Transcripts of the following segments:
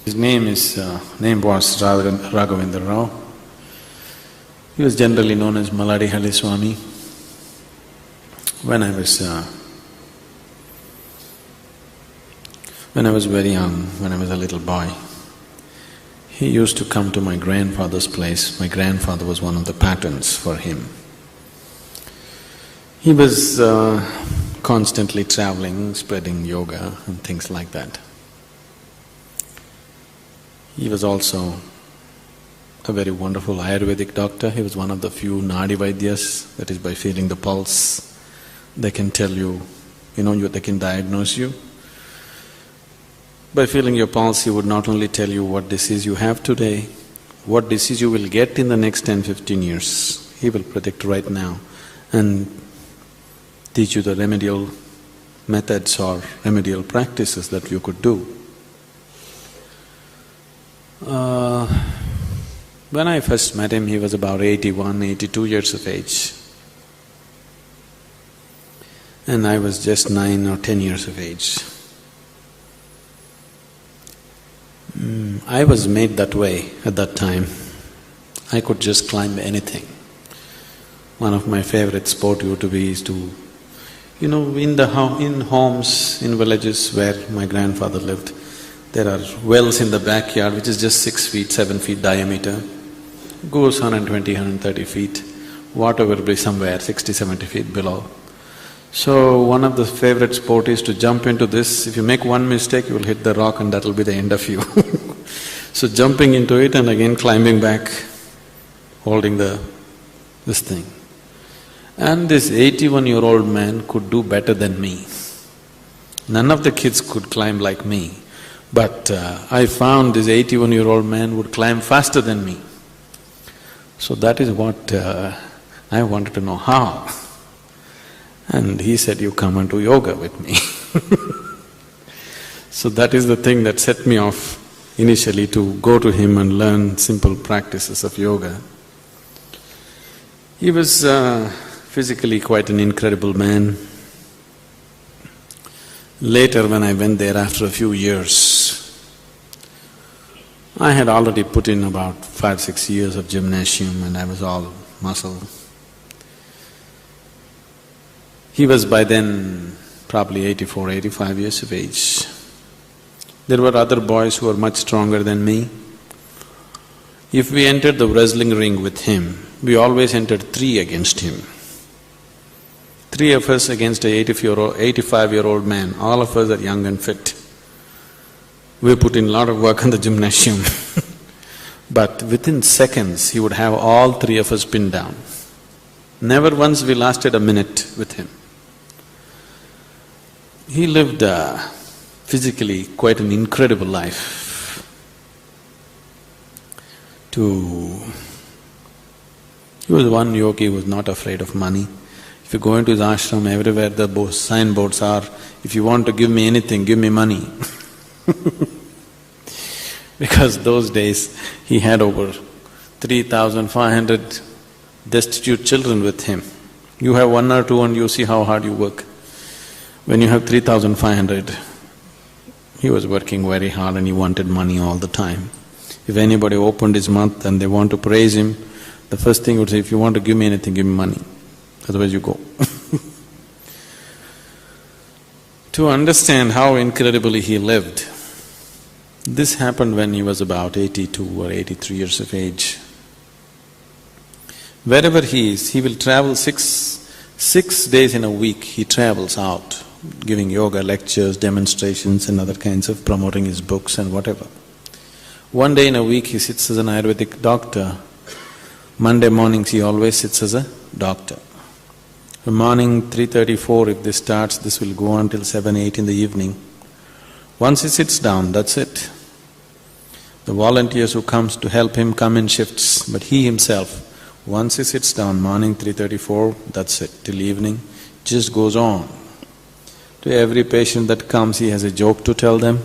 His name was Raghavendra Rao. He was generally known as Malladi Swami. When I was very young, when I was a little boy, he used to come to my grandfather's place. My grandfather was one of the patrons for him. He was constantly traveling, spreading yoga and things like that. He was also a very wonderful Ayurvedic doctor. He was one of the few Nadi Vaidyas, that is by feeling the pulse, they can tell you, they can diagnose you. By feeling your pulse, he would not only tell you what disease you have today, what disease you will get in the next 10-15 years. He will predict right now and teach you the remedial methods or remedial practices that you could do. When I first met him, he was about 81, 82 years of age. And I was just 9 or 10 years of age. I was made that way at that time. I could just climb anything. One of my favorite sport is to, in homes, in villages where my grandfather lived, there are wells in the backyard which is just 6 feet, 7 feet diameter, goes 120, 130 feet, water will be somewhere 60, 70 feet below. So one of the favorite sport is to jump into this. If you make one mistake, you will hit the rock and that'll be the end of you. So jumping into it and again climbing back, holding this thing. And this 81-year-old man could do better than me. None of the kids could climb like me, but I found this 81-year-old man would climb faster than me. So that is what I wanted to know, how? And he said, you come and do yoga with me. So that is the thing that set me off initially to go to him and learn simple practices of yoga. He was physically quite an incredible man. Later when I went there after a few years, I had already put in about 5-6 years of gymnasium and I was all muscle. He was by then probably 84, 85 years of age. There were other boys who were much stronger than me. If we entered the wrestling ring with him, we always entered 3 against him. 3 of us against a 85-year-old man, all of us are young and fit. We put in a lot of work on the gymnasium. But within seconds, he would have all 3 of us pinned down. Never once we lasted a minute with him. He lived physically quite an incredible life. He was one yogi who was not afraid of money. If you go into his ashram, everywhere the signboards are, if you want to give me anything, give me money. Because those days he had over 3,500 destitute children with him. You have 1 or 2 and you see how hard you work. When you have 3,500, he was working very hard and he wanted money all the time. If anybody opened his mouth and they want to praise him, the first thing he would say, if you want to give me anything, give me money, otherwise you go. To understand how incredibly he lived, this happened when he was about 82 or 83 years of age. Wherever he is, he will travel six days in a week, he travels out, giving yoga lectures, demonstrations and other kinds of promoting his books and whatever. One day in a week he sits as an Ayurvedic doctor. Monday mornings he always sits as a doctor. The morning 3:34, if this starts, this will go until 7, 8 in the evening. Once he sits down, that's it. The volunteers who comes to help him come in shifts, but he himself, once he sits down, morning 3:34, that's it, till evening, just goes on. To every patient that comes, he has a joke to tell them.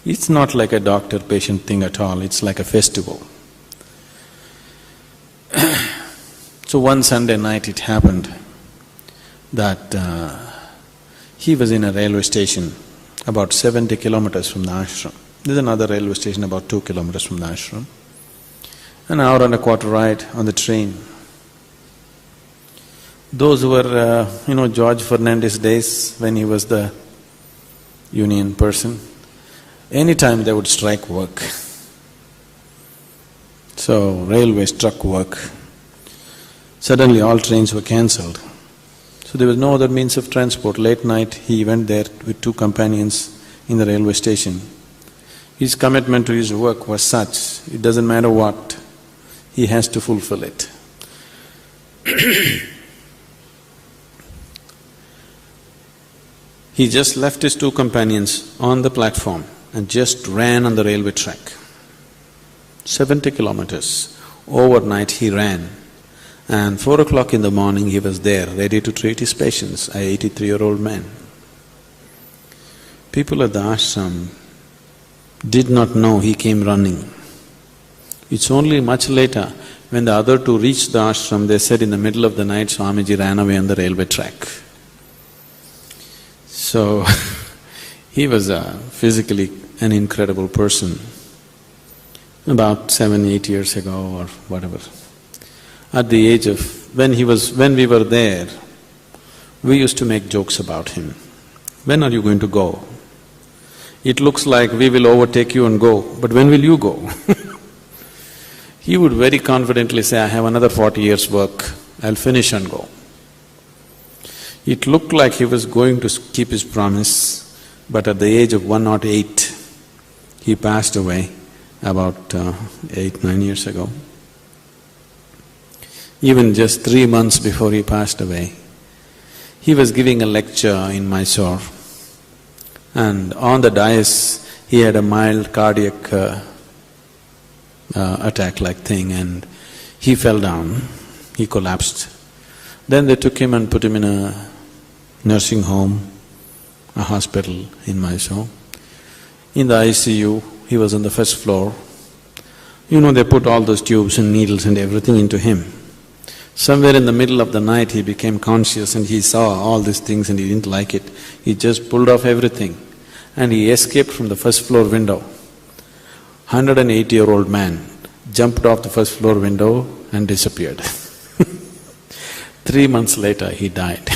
It's not like a doctor-patient thing at all, it's like a festival. So one Sunday night it happened that he was in a railway station about 70 kilometers from the ashram. There's another railway station about 2 kilometers from the ashram. An hour and a quarter ride on the train. Those who were, George Fernandez days when he was the union person, anytime they would strike work. So, railway struck work. Suddenly all trains were cancelled. So there was no other means of transport. Late night he went there with 2 companions in the railway station. His commitment to his work was such, it doesn't matter what, he has to fulfill it. He just left his 2 companions on the platform and just ran on the railway track. 70 kilometers. Overnight he ran. And 4 o'clock in the morning he was there, ready to treat his patients, an 83-year-old man. People at the ashram did not know he came running. It's only much later, when the other 2 reached the ashram, they said in the middle of the night, Swamiji ran away on the railway track. So, he was physically an incredible person. About 7-8 years ago or whatever. At the age of… when we were there, we used to make jokes about him. When are you going to go? It looks like we will overtake you and go, but when will you go? He would very confidently say, I have another 40 years' work, I'll finish and go. It looked like he was going to keep his promise, but at the age of 108, he passed away about 8-9 years ago. Even just 3 months before he passed away, he was giving a lecture in Mysore, and on the dais he had a mild cardiac attack-like thing, and he fell down, he collapsed. Then they took him and put him in a nursing home, a hospital in Mysore. In the ICU, he was on the first floor. They put all those tubes and needles and everything into him. Somewhere in the middle of the night, he became conscious and he saw all these things and he didn't like it. He just pulled off everything and he escaped from the first floor window. 180-year-old man jumped off the first floor window and disappeared. 3 months later, he died.